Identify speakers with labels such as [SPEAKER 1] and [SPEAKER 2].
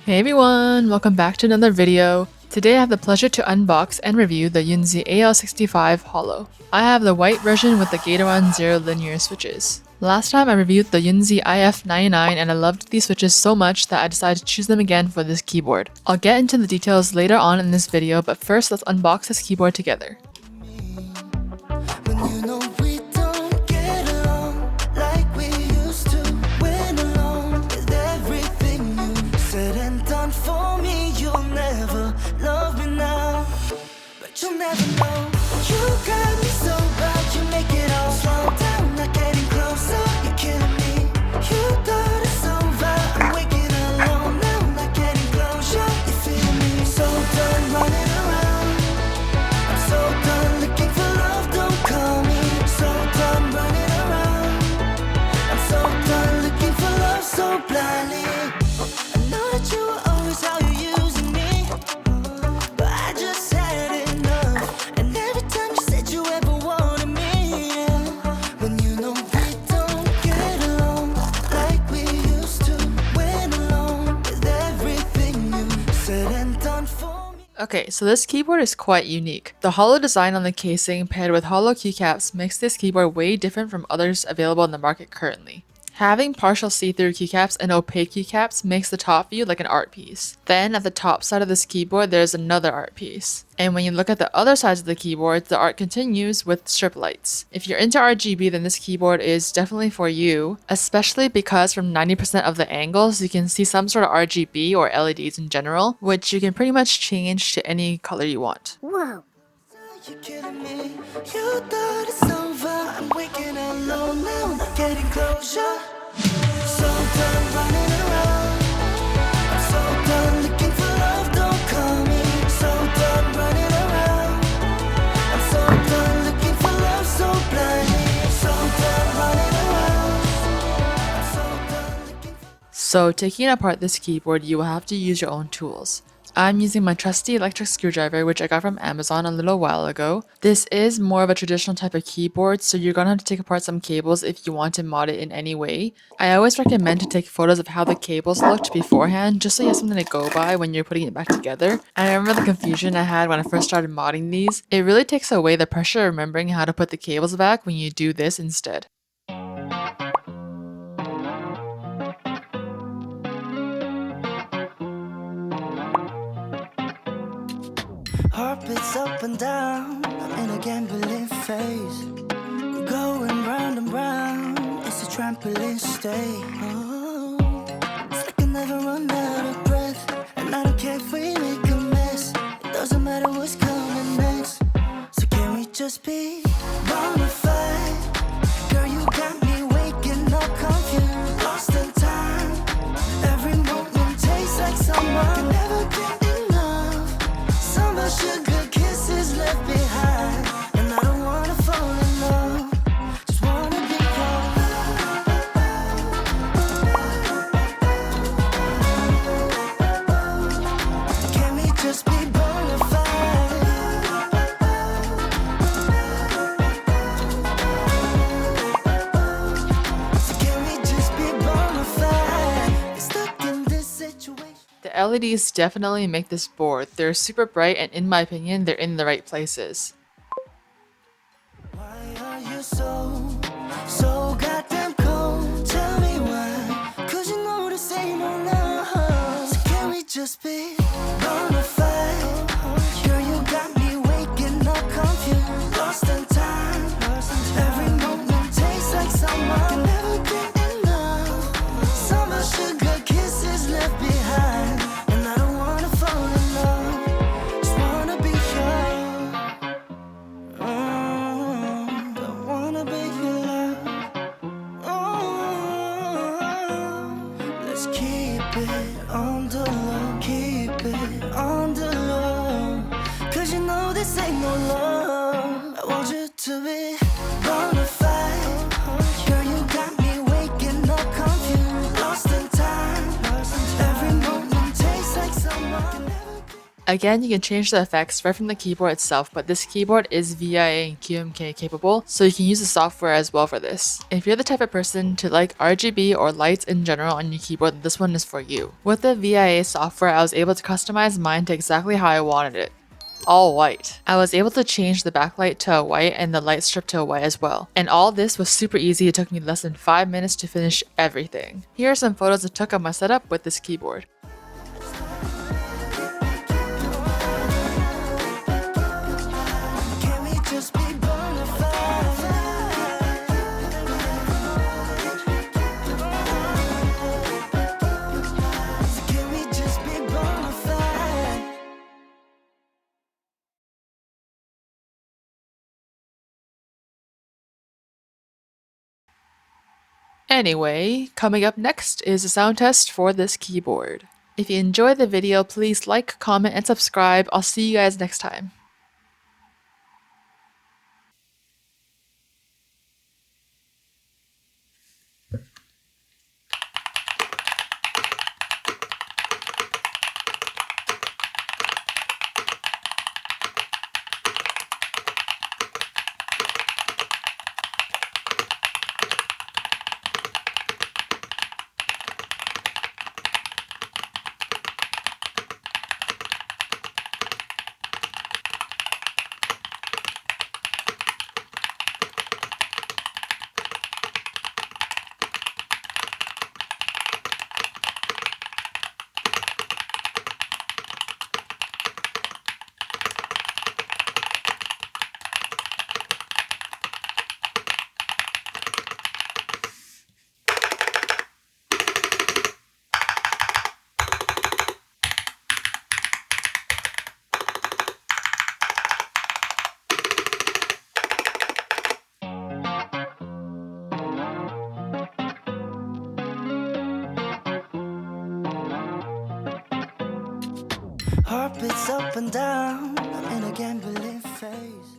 [SPEAKER 1] Hey everyone, welcome back to another video. Today I have the pleasure to unbox and review the Yunzii AL65 Holo. I have the white version with the Gateron Zero linear switches. Last time I reviewed the Yunzii IF99 and I loved these switches so much that I decided to choose them again for this keyboard. I'll get into the details later on in this video, but first let's unbox this keyboard together.
[SPEAKER 2] You'll never know. You got me so bad, you make it all slow down, not getting closer. You're killing me. You thought it's over. I'm waking alone now, not getting closure. You feel me? So done running around. I'm so done looking for love. Don't call me. So done running around. I'm so done looking for love so blindly. I know that you were always how you using me, but I just had it.
[SPEAKER 1] Okay, so this keyboard is quite unique. The hollow design on the casing paired with hollow keycaps makes this keyboard way different from others available in the market currently. Having partial see-through keycaps and opaque keycaps makes the top view like an art piece. Then at the top side of this keyboard there's another art piece. And when you look at the other sides of the keyboard, the art continues with strip lights. If you're into RGB, then this keyboard is definitely for you, especially because from 90% of the angles you can see some sort of RGB or LEDs in general, which you can pretty much change to any color you want.
[SPEAKER 2] Whoa. You're kidding me. You thought it's over. I'm waking alone now, not getting closure. So done running around. I'm so done looking for love. Don't call me. So done running around. I'm so done looking for love so blindly. So done running around. I'm so done looking for.
[SPEAKER 1] So taking apart this keyboard, you will have to use your own tools. I'm using my trusty electric screwdriver, which I got from Amazon a little while ago. This is more of a traditional type of keyboard, so you're gonna have to take apart some cables if you want to mod it in any way. I always recommend to take photos of how the cables looked beforehand, just so you have something to go by when you're putting it back together. And I remember the confusion I had when I first started modding these. It really takes away the pressure of remembering how to put the cables back when you do this instead.
[SPEAKER 2] Heartbeats up and down, I'm in a gambling phase. Going round and round, it's a trampoline stay. Oh, it's like I never run out of breath, and I don't care if we make a mess. It doesn't matter what's coming next. So can we just be bona fide? Girl, you got me waking up confused, lost in time. Every moment tastes like someone can never get sugar kisses left behind, and I don't wanna fall in love, just wanna be close. Can we just be bona fide? So can we just be bona fide? Stuck in this situation.
[SPEAKER 1] The LEDs definitely make this board. They're super bright and in my opinion, they're in the right places.
[SPEAKER 2] Why are you so goddamn cold? Tell me why, 'cause you know this ain't no love. So can we just be bona fide? Girl, you got me waking up confused, lost in time. Every moment tastes like someone can never get enough. Summer sugar kisses left behind.
[SPEAKER 1] Again, you can change the effects right from the keyboard itself, but this keyboard is VIA and QMK capable, so you can use the software as well for this. If you're the type of person to like RGB or lights in general on your keyboard, then this one is for you. With the VIA software, I was able to customize mine to exactly how I wanted it. All white. I was able to change the backlight to a white and the light strip to a white as well. And all this was super easy. It took me less than 5 minutes to finish everything. Here are some photos I took of my setup with this keyboard.
[SPEAKER 2] Can we just be bona fide? Can we just be bona fide?
[SPEAKER 1] Anyway, coming up next is a sound test for this keyboard. If you enjoyed the video, please like, comment, and subscribe. I'll see you guys next time. Heart beats up and down. I'm in a gambling phase.